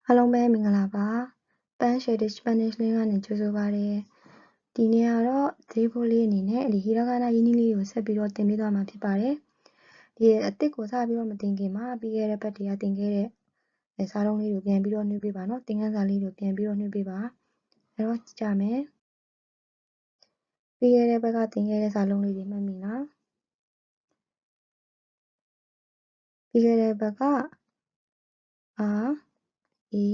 အားလုံးပဲမင်္ဂလာပါ Pan Shaded Spanish လေးကနေကြိုဆိုပါတယ်ဒီနေ့ကတော့သတိဖို့လေးအနေနဲ့ဒီဟီရာဂနာယင်းလေးကိုဆက်ပြီးတော့သင်ပေးသွားမှာဖြစ်ပါတယ်ဒီအသစ်ကိုစပြီးတော့မသင်ခင်မှာပြီးခဲ့တဲ့ဘက်တည်းကသင်ခဲ့တဲ့စာလုံးလေးကိုပြန်ပြီးတော့နှုတ်ပေးပါနော်သင်ခန်းစာလေးကိုပြန်ပြီးတော့နှုတ်ပေးပါအဲ့တော့ကြမယ်ပြီးခဲ့တဲ့ဘက်ကသင်ခဲ့တဲ့စာလုံးလေးတွေမှတ်မိလားပြီးခဲ့တဲ့ဘက်ကအာအီ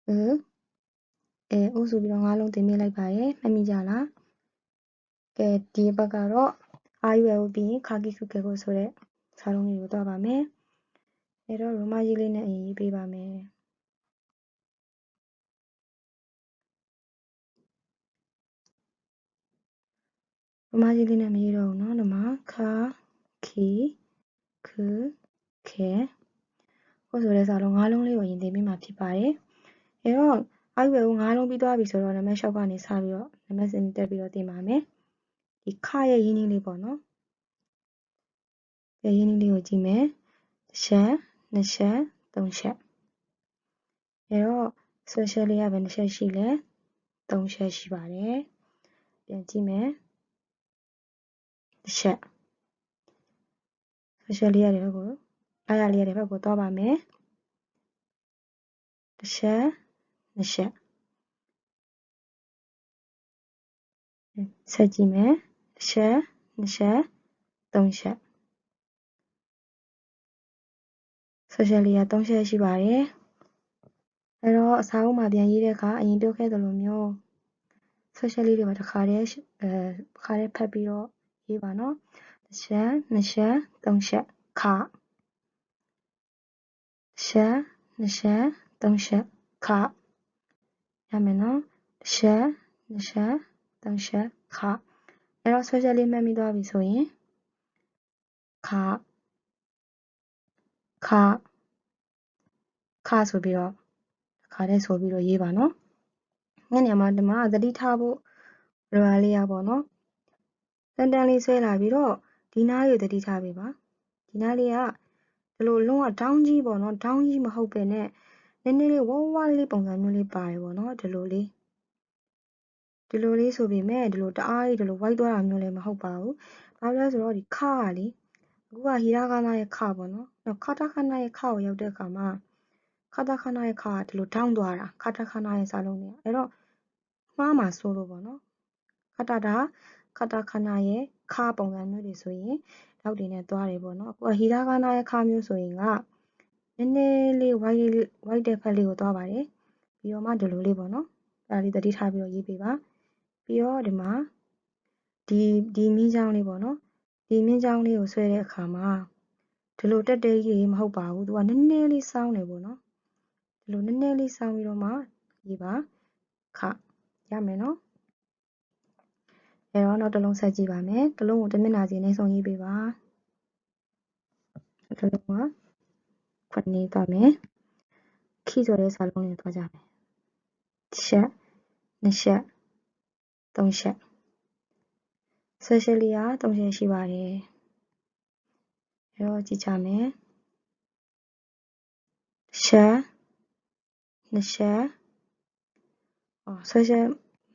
အိုးဆိုပြီးတော့၅လုံးသင်ပေးလိုက်ပါတယ်မှတ်မိကြလားကဲဒီဘက်ကတော့အာယူအပြီးရင်ခါကီစုကေကိုဆိုတဲ့စာလုံးလေးကိုသွားပါမယ်အဲ့တော့ရိုမကြီးလေးနဲ့အရင်ရေးပေးပါမယ်ရိုမကြီးလေးနဲ့မရေးတော့ဘူးเนาะဒီမှာခါခီခခဲကိုဆိုတဲ့စာလုံး၅လုံးလေးကိုရင်သင်ပေးမှာဖြစ်ပါတယ်အဲ့တော့အာယူကို၅လုံးပြီးသွားပြီဆိုတော့နံပါတ်6ကနေစပြီးတော့နံပါတ်7တက်ပြီးတော့သင်ပါမယ်ဒီခရဲ့ရင်းနှီးလေးပေါ့နော်ရင်းနှီးလေးကိုကြည့်မယ်တစ်ချက်နှစ်ချက်သုံးချက်အဲ့တော့ social လေးကဘယ်နှချက်ရှိလဲ3ချက်ရှိပါတယ်ပြန်ကြည့်မယ်တစ်ချက် social လေးရတဲ့ဘက်ကိုအားရလေးရတဲ့ဘက်ကိုသွားပါမယ်တစ်ချက်နှစ်ချက်ဆက်ကြည့်မယ်တစ်ချက်နှစ်ချက်သုံးချက် social လေးက3ချက်ရှိပါတယ်အဲ့တော့အစာအုပ်မှာပြန်ရေးတဲ့အခါအရင်ပြောခဲ့သလိုမျိုး social လေးတွေမှာတစ်ခါတည်းဖတ်ပြီးတော့ရေးပါနော်တစ်ချက်နှစ်ချက်သုံးချက်ခတစ်ချက်နှစ်ချက်သုံးချက်ခရမယ်နော်တစ်ချက်နှစ်ချက်သုံးချက်ခအဲ့တော့ social လေးမှတ်မိသွားပြီဆိုရင်ခဆိုပြီးတော့တစ်ခါတည်းဆိုပြီးတော့ရေးပါနော်ညနေမှာဒီမှာသတိထားဖို့လိုရလေးရပေါ့နော်တန်တန်လေးဆွဲလာပြီးတော့ဒီနားလေးကိုသတိထားပေးပါဒီနားလေးကဒီလိုလုံးဝဒေါင်းကြီးပေါ့နော်ဒေါင်းကြီးမဟုတ်ပဲနဲ့နည်းနည်းလေးဝဝလေးပုံစံမျိုးလေးပါတယ်ပေါ့နော်ဒီလိုလေးဆိုပေမဲ့ဒီလိုတအားကြီးဒီလိုဝိုက်သွားတာမျိုးလည်းမဟုတ်ပါဘူးဘာလို့လဲဆိုတော့ဒီခကလေအခုကဟီရာဂနာရဲ့ခပေါ့နော်ခတာခနာရဲ့ခကိုရောက်တဲ့အခါမှာခတာခနာရဲ့ခကဒီလိုဒေါင်းသွားတာခတာခနာရဲ့စာလုံးတွေကအဲ့တော့မှားမှာဆိုလို့ပေါ့နော်ခတာခနာရဲ့ခပုံစံမျိုးတွေဆိုရင်လောက်တွေနဲ့သွားတယ်ပေါ့နော်အခုဟီရာဂနာရဲ့ခမျိုးဆိုရင်ကနည်းနည်းလေးဝိုက်တဲ့ဖက်လေးကိုသွားပါတယ်ပြီးတော့မှဒီလိုလေးပေါ့နော်အဲ့ဒါလေးသတိထားပြီးတော့ရေးပေးပါပြီးတော့ဒီမှာဒီမြင်းချောင်းလေးပေါ့နော်ဒီမြင်းချောင်းလေးကိုဆွဲတဲ့အခါမှာဒီလိုတက်တဲကြီးမဟုတ်ပါဘူးသူကနည်းနည်းလေးစောင်းတယ်ပေါ့နော်ဒီလိုနည်းနည်းလေးစောင်းပြီးတော့မှရေးပါခရမယ်နော်အဲ့တော့နောက်တစ်လုံးဆက်ကြည့်ပါမယ်တစ်လုံးကိုတစ်မျက်နှာစီအနည်းဆုံးရေးပေးပါတစ်လုံးက9နေသွားမယ်ခိဆိုတဲ့စာလုံးလေးသွားကြမယ်တစ်ချက်နှစ်ချက်သုံးချက် social လေးက3ချက်ရှိပါတယ်အဲ့တော့ကြည့်ကြမယ်တစ်ချက်နှစ်ချက်social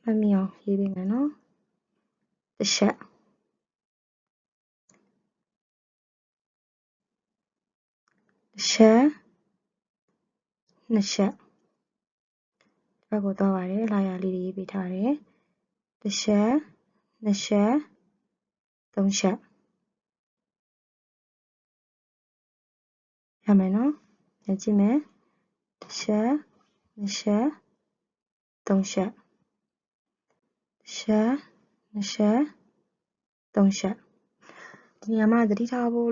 မှတ်မိအောင်ရေးပေးမယ်နော်တစ်ချက်နှစ်ချက်ဒီဘက်ကိုသွားပါတယ်လာရလေးတွေရေးပေးထားတယ်တစ်ချက်နှစ်ချက်သုံးချက်ရမယ်နော်ကြည့်မယ်တစ်ချက်နှစ်ချက်သုံးချက်တစ်ချက်နှစ်ချက်သုံးချက်ဒီနေရာမှာသတိထားဖို့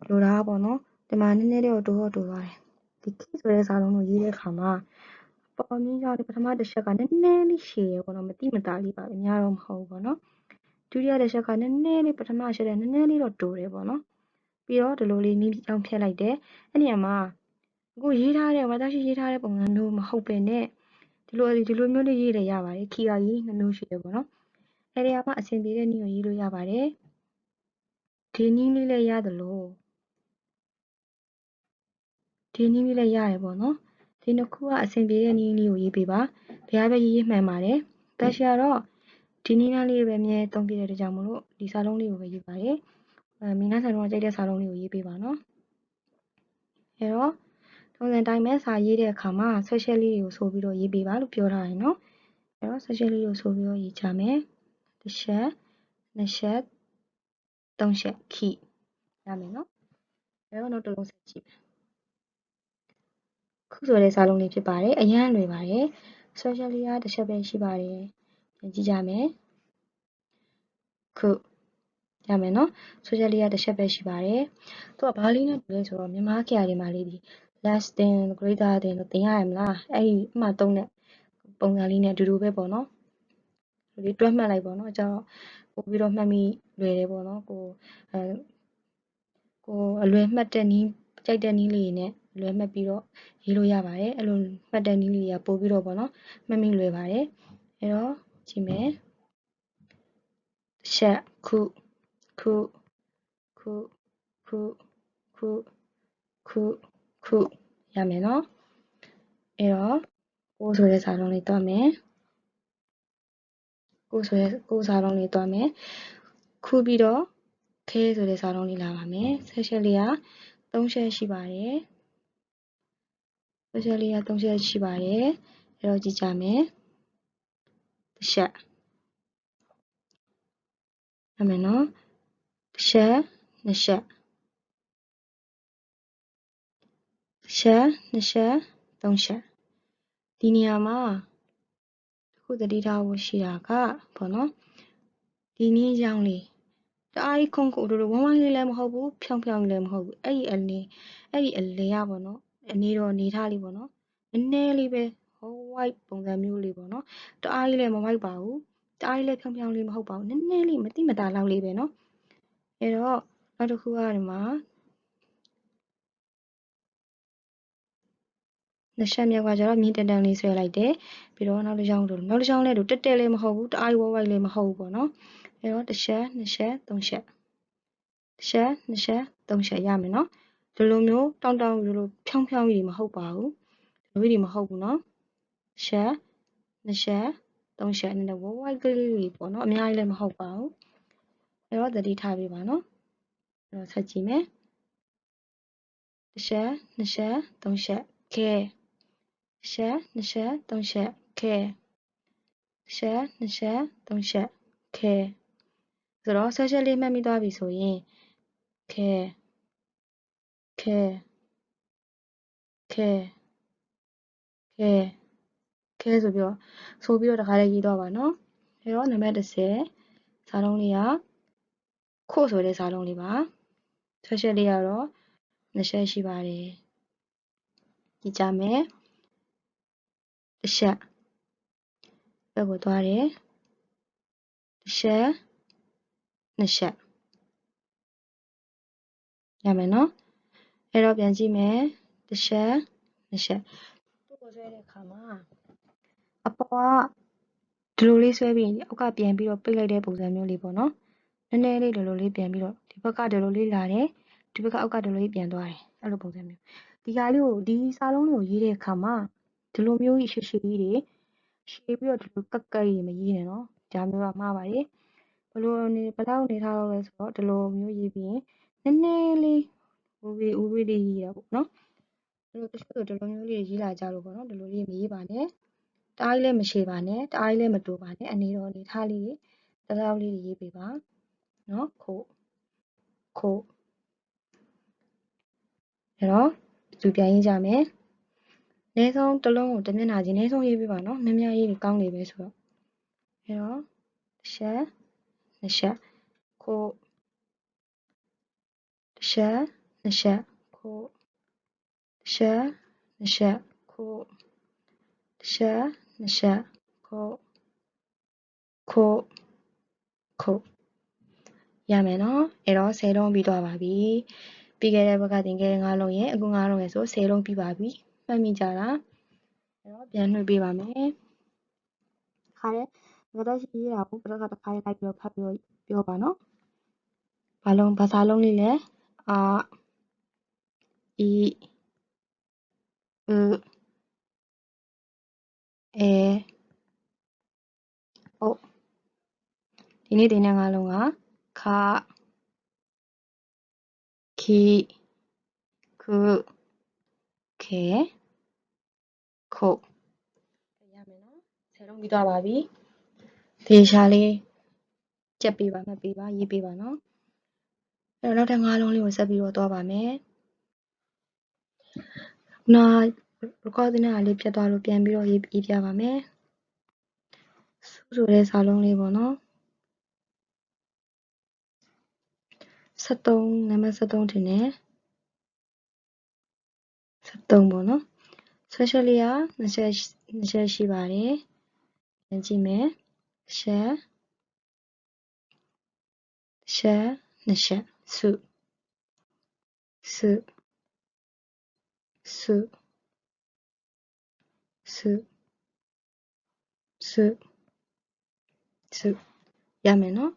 လိုတာပေါ့နော်ဒီမှာနည်းနည်းလေးတော့တိုးသွားတယ်ဒီခိဆိုတဲ့စာလုံးကိုရေးတဲ့အခါမှာပေါ်မြင့်ကြောင့်ပထမတစ်ချက်ကနည်းနည်းလေးရှည်ရယ်ပေါ့နော်မတိမတာလေးပါပဲအများတော့မဟုတ်ဘူးပေါ့နော်ဒုတိယတစ်ချက်ကနည်းနည်းလေးပထမချက်တဲ့နည်းနည်းလေးတော့တိုးတယ်ပေါ့နော်ပြီးတော့ဒီလိုလေးမြင်းကြောင့်ဖြတ်လိုက်တယ်အဲ့ဒီမှာအခုရေးထားတဲ့ဝါသရှိရေးထားတဲ့ပုံစံမျိုးမဟုတ်ပဲနဲ့ဒီလိုမျိုးလေးရေးလည်းရပါတယ်ခီယာကြီး2မျိုးရှိတယ်ပေါ့နော်အဲ့ဒီမှာအဆင်ပြေတဲ့နည်းကိုရေးလို့ရပါတယ်ဒီနည်းလေးလည်းရတယ်လို့ဒီနည်းလေးလည်းရတယ်ပေါ့နော် ဒီနှစ်ခုကအဆင်ပြေတဲ့နည်းလေးကိုရေးပေးပါဘယ်ဟာပဲရေးမှန်ပါတယ်တက်ရှိကတော့ဒီနည်းလေးပဲအမြဲသုံးပြတဲ့အတွက်ကြောင့်မလို့ဒီစာလုံးလေးကိုပဲရေးပါတယ်မင်းသားစာလုံးကကြိုက်တဲ့စာလုံးလေးကိုရေးပေးပါနော်အဲတော့ထုံးစံတိုင်းပဲစာရေးတဲ့အခါမှာ social လေးတွေကိုဆိုပြီးတော့ရေးပေးပါလို့ပြောထားတယ်နော်အဲတော့ social လေးကိုဆိုပြီးတော့ရေးချမယ်တစ်ချက်နှစ်ချက်သုံးချက်ခီရမယ်နော်အဲတော့နောက်တစ်လုံးဆက်ကြည့်မယ်ခုဆိုတဲ့စာလုံးလေးဖြစ်ပါတယ်အရန်လွယ်ပါတယ် social လေးကတစ်ချက်ပဲရှိပါတယ်ပြန်ကြည့်ကြမယ်ခုရမယ်နော် social လေးကတစ်ချက်ပဲရှိပါတယ်သူကဘာလေးနဲ့တူလဲဆိုတော့မြန်မာကြတွေမှာလေးဒီ less than greater than လို့သင်ရရမလားအဲ့ဒီအမှသုံးတဲ့ပုံစံလေးနဲ့အတူတူပဲပေါ့နော်ဒီတွက်မှတ်လိုက်ပေါ့နော်အကြောင်းပို့ပြီးတော့မှတ်မိလွယ်တယ်ပေါ့နော်ကိုအလွယ်မှတ်တဲ့နည်းကြိုက်တဲ့နည်းလေးနဲ့လွယ်မှတ်ပြီးတော့ရေးလို့ရပါတယ်အဲ့လိုမှတ်တဲ့နည်းလေးတွေကပို့ပြီးတော့ပေါ့နော်မှတ်မိလွယ်ပါတယ်အဲ့တော့ကြည့်မယ်ချက်ခုရမယ်နော်အဲ့တော့ကိုဆိုတဲ့စာလုံးလေးတွက်မယ်ကိုစာလုံးလေးတွက်မယ်ခုပြီးတော့ခဲဆိုတဲ့စာလုံးလေးလာပါမယ်ဆက်ချက်လေးက3ချက်ရှိပါတယ်ဆက်ချက်လေးက3ချက်ရှိပါတယ်အဲ့တော့ကြည့်ကြမယ်တစ်ချက်ရမယ်နော်တစ်ချက်နှစ်ချက်တစ်ချက်နှစ်ချက်သုံးချက်ဒီနေရာမှာခုသတိထားဖို့ရှိတာကပေါ့နော်ဒီနည်းကြောင်းလေးတအားကြီးခုံခုတို့ဝမ်းဝမ်းလေးလည်းမဟုတ်ဘူးဖြောင်းဖြောင်းလည်းမဟုတ်ဘူးအဲ့ဒီအလေရပေါ့နော်အနေထားလေးပေါ့နော်နည်းနည်းလေးပဲဟို white ပုံစံမျိုးလေးပေါ့နော်တအားကြီးလည်းမ white ပါဘူးတအားကြီးလည်းဖြောင်းဖြောင်းလေးမဟုတ်ပါဘူးနည်းနည်းလေးမတိမတာလောက်လေးပဲနော်အဲ့တော့နောက်တစ်ခုကဒီမှာနှစ်ချက်မြောက်ကကျတော့မြင်းတန်တန်လေးဆွဲလိုက်တယ်ပြီးတော့နောက်တစ်ချောင်းလည်းတို့တက်လည်းမဟုတ်ဘူးတအားကြီးဝိုက်လည်းမဟုတ်ဘူးပေါ့နော်အဲ့တော့တစ်ချက်နှစ်ချက်သုံးချက်တစ်ချက်နှစ်ချက်သုံးချက်ရမယ်နော်ဒီလိုမျိုးတောင်းဒီလိုဖြောင်းဖြောင်းကြီးမဟုတ်ပါဘူးဒီလိုကြီးမဟုတ်ဘူးနော်ချက်နှစ်ချက်သုံးချက်နည်းနည်းဝိုက်ကလေးတွေပေါ့နော်အများကြီးလည်းမဟုတ်ပါဘူးအဲ့တော့သတိထားပေးပါနော်အဲ့တော့ဆက်ကြည့်မယ်တစ်ချက်နှစ်ချက်သုံးချက်ခဲချက်နှစ်ချက်သုံးချက်ခဲချက်နှစ်ချက်သုံးချက်ခဲဆိုတော့ဆက်ချက်လေးမှတ်မိသွားပြီဆိုရင်ခဲဆိုပြီးတော့တခါလေးရေးတော့ပါနော်အဲ့တော့နံပါတ်30စာလုံးလေးကခို့ဆိုတဲ့စာလုံးလေးပါဆက်ချက်လေးကတော့နှစ်ချက်ရှိပါတယ်ကြည့်ကြမယ်တစ်ချက်ဘက်ကိုသွားတယ်တစ်ချက်နှစ်ချက်ရမယ်နော်အဲ့တော့ပြန်ကြည့်မယ်တစ်ချက်နှစ်ချက်သူ့ကိုဆွဲတဲ့အခါမှာအပေါ်ကဒီလိုလေးဆွဲပြီးရင်အောက်ကပြန်ပြီးတော့ပိတ်လိုက်တဲ့ပုံစံမျိုးလေးပေါ့နော်နည်းနည်းလေးဒီလိုလေးပြန်ပြီးတော့ဒီဘက်ကဒီလိုလေးလာတယ်ဒီဘက်ကအောက်ကဒီလိုလေးပြန်သွားတယ်အဲ့လိုပုံစံမျိုးဒီဟာလေးကိုဒီစာလုံးလေးကိုရေးတဲ့အခါမှာဒီလိုမျိုးကြီးရှည်ကြီးတွေရှည်ပြီးတော့ဒီလိုကက်ကြီးမရေးနဲ့နော်ဒါမျိုးကမှားပါတယ်ဘယ်လောက်နေထားတော့လဲဆိုတော့ဒီလိုမျိုးရေးပြီးရင်နည်းနည်းလေးဦးဝေးလေးရေးတာပေါ့နော်အဲ့လိုတချို့ဒီလိုမျိုးလေးရေးလာကြလို့ပေါ့နော်ဒီလိုလေးမရေးပါနဲ့တအားကြီးလည်းမရှည်ပါနဲ့တအားကြီးလည်းမတိုးပါနဲ့အနေထားလေးတလောက်လေးရေးပေးပါနော်ခို့အဲ့တော့သူပြန်ရေးကြမယ်အနည်းဆုံးတစ်လုံးကိုတစ်မျက်နှာချင်းအနည်းဆုံးရေးပေးပါနော်များများရေးကောင်းနေပဲဆိုတော့အဲ့တော့တစ်ချက်နှစ်ချက်ခို့တစ်ချက်နှစ်ချက်ခို့တစ်ချက်နှစ်ချက်ခို့တစ်ချက်နှစ်ချက်ခို့ရမယ်နော်အဲ့တော့10လုံးပြီးသွားပါပြီပြီးခဲ့တဲ့ဘက်ကသင်ခဲ့တဲ့9လုံးရဲ့အခု9လုံးရဲ့ဆို10လုံးပြီးပါပြီမှတ်မိကြလားအဲ့တော့ပြန်နှွှေပေးပါမယ်ခါရဲငါတို့ရှိရတာကိုတစ်ခါလိုက်ပြီးတော့ဖတ်ပြီးပြောပါနော်ဘာစာလုံးလေးလဲအာဤ ဒီနေ့သင်တဲ့ငါးလုံးကခခီခုခဲခုရမယ်နော်10လုံးပြီးသွားပါပြီဒေရှာလေးကြက်ပေးပါမှတ်ပေးပါရေးပေးပါနော်အဲ့တော့နောက်တဲ့ငါးလုံးလေးကိုဆက်ပြီးတော့သွားပါမယ်နာ recording နဲ့လေးပြတ်သွားလို့ပြန်ပြီးတော့ရေးပြပါမယ်ဆိုတဲ့စာလုံးလေးပေါ့နော်73နံပါတ်73တင်တယ်73ပေါ့နော် social လေးက20ရှိပါတယ်ပြန်ကြည့်မယ်ရှက်2ချက်စုရမယ်နော်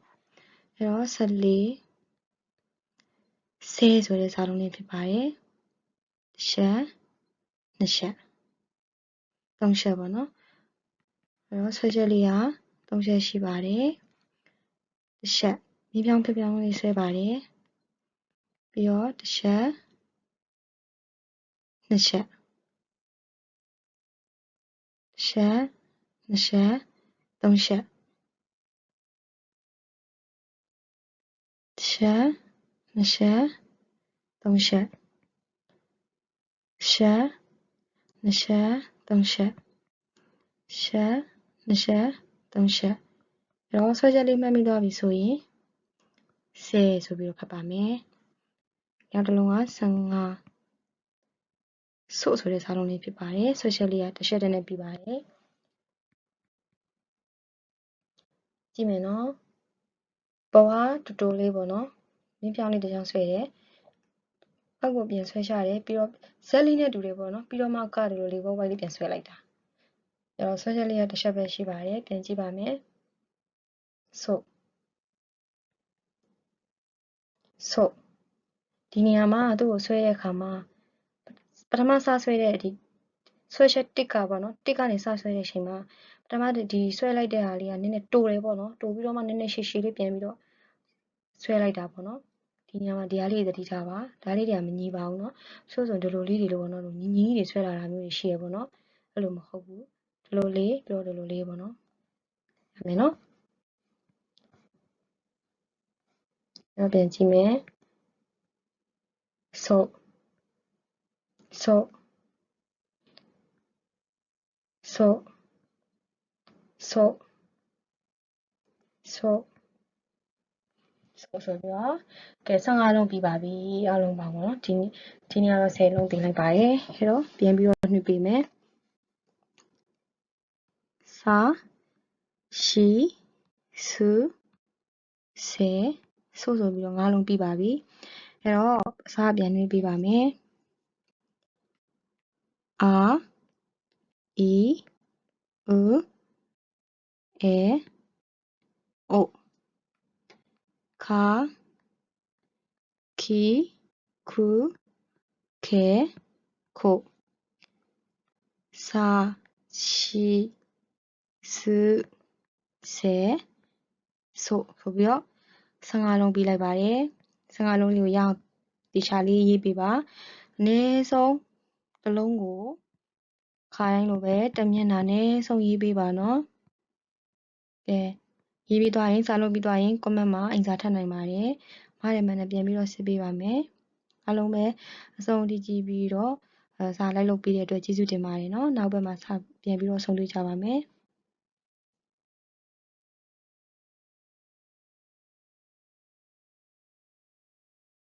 အဲ့တော့14ဆဲဆိုတဲ့စာလုံးလေးဖြစ်ပါတယ်ရှက်2ချက်3ချက်ပေါ့နော်အဲ့တော့ဆွဲချက်လေးက3ချက်ရှိပါတယ်တစ်ချက်မြေပြောင်းပြောင်းလေးဆွဲပါတယ်ပြီးတော့တစ်ချက်2ချက်ရှက်2ချက်3ချက်ရှက်2ချက်3ချက်ရှက်2ချက်3ချက်ရှက်2ချက်3ချက်အဲ့တော့ဆွဲချက်လေးမှတ်မိသွားပြီဆိုရင်10ဆိုပြီးတော့ဖတ်ပါမယ်နောက်တစ်လုံးက15ဆိုတဲ့စာလုံးလေးဖြစ်ပါတယ်ဆွဲချက်လေးကတစ်ချက်တည်းနဲ့ပြီးပါတယ်ကြည့်မယ်နော်ပေါ်ကတူတူလေးပေါ့နော်မြင်းပြောင်းလေးတစ်ချောင်းဆွဲတယ်အောက်ကိုပြန်ဆွဲချတယ်ပြီးတော့ဇက်လေးနဲ့တူတယ်ပေါ့နော်ပြီးတော့မှကတူလေးဘောဝိုက်လေးပြန်ဆွဲလိုက်တာအဲ့တော့ဆွဲချက်လေးကတစ်ချက်ပဲရှိပါတယ်ပြန်ကြည့်ပါမယ်ဆိုဒီနေရာမှာသူ့ကိုဆွဲတဲ့အခါမှာပထမစဆွဲတဲ့ဒီဆွဲချက်တစ်ကပေါ့နော်တစ်ကနေစဆွဲတဲ့အချိန်မှာပထမဒီဆွဲလိုက်တဲ့ဟာလေးကနည်းနည်းတိုးတယ်ပေါ့နော်တိုးပြီးတော့မှနည်းနည်းရှည်ရှည်လေးပြန်ပြီးတော့ဆွဲလိုက်တာပေါ့နော်ဒီနေရာမှာဒီဟာလေးသတိထားပါဒါလေးတွေကမညီပါဘူးနော်ဆိုဒီလိုလေးတွေလို့ပေါ့နော်ညီညီတွေဆွဲလာတာမျိုးတွေရှိရပေါ့နော်အဲ့လိုမဟုတ်ဘူးဒီလိုလေးပြီးတော့ဒီလိုလေးပေါ့နော်ရမယ်နော်အဲ့ပြန်ကြည့်မယ်ဆိုဆိုပြီးတော့ကဲ15လုံးပြီးပါပြီအားလုံးပါပေါ့နော်ဒီနေ့ကတော့10လုံးတင်လိုက်ပါတယ်အဲ့တော့ပြန်ပြီးတော့နှုတ်ပေးမယ်စာရှိစုဆေဆိုပြီးတော့5လုံးပြီးပါပြီအဲ့တော့အစားပြန်နှွေးပေးပါမယ်အာအီဥအေအိုခါခီခုခဲခုစာရှိစုဆေဆိုပြီးတော့15လုံးပြီးလိုက်ပါတယ်15လုံးလေးကိုရအောင်တေချာလေးရေးပေးပါအနည်းဆုံးတစ်လုံးကိုခါတိုင်းလိုပဲတစ်မျက်နှာနဲ့ဆုံးရေးပေးပါနော်ကဲရေးပြီးသွားရင်စာလုံးပြီးသွားရင် comment မှာအင်စာထပ်နိုင်ပါတယ်မှားတယ်မှန်တယ်ပြန်ပြီးတော့စစ်ပေးပါမယ်အားလုံးပဲအဆုံးထိကြည့်ပြီးတော့စာလိုက်လုပ်ပေးတဲ့အတွက်ကျေးဇူးတင်ပါတယ်နော်နောက်ဘက်မှာပြန်ပြီးတော့ဆုံတွေ့ကြပါမယ်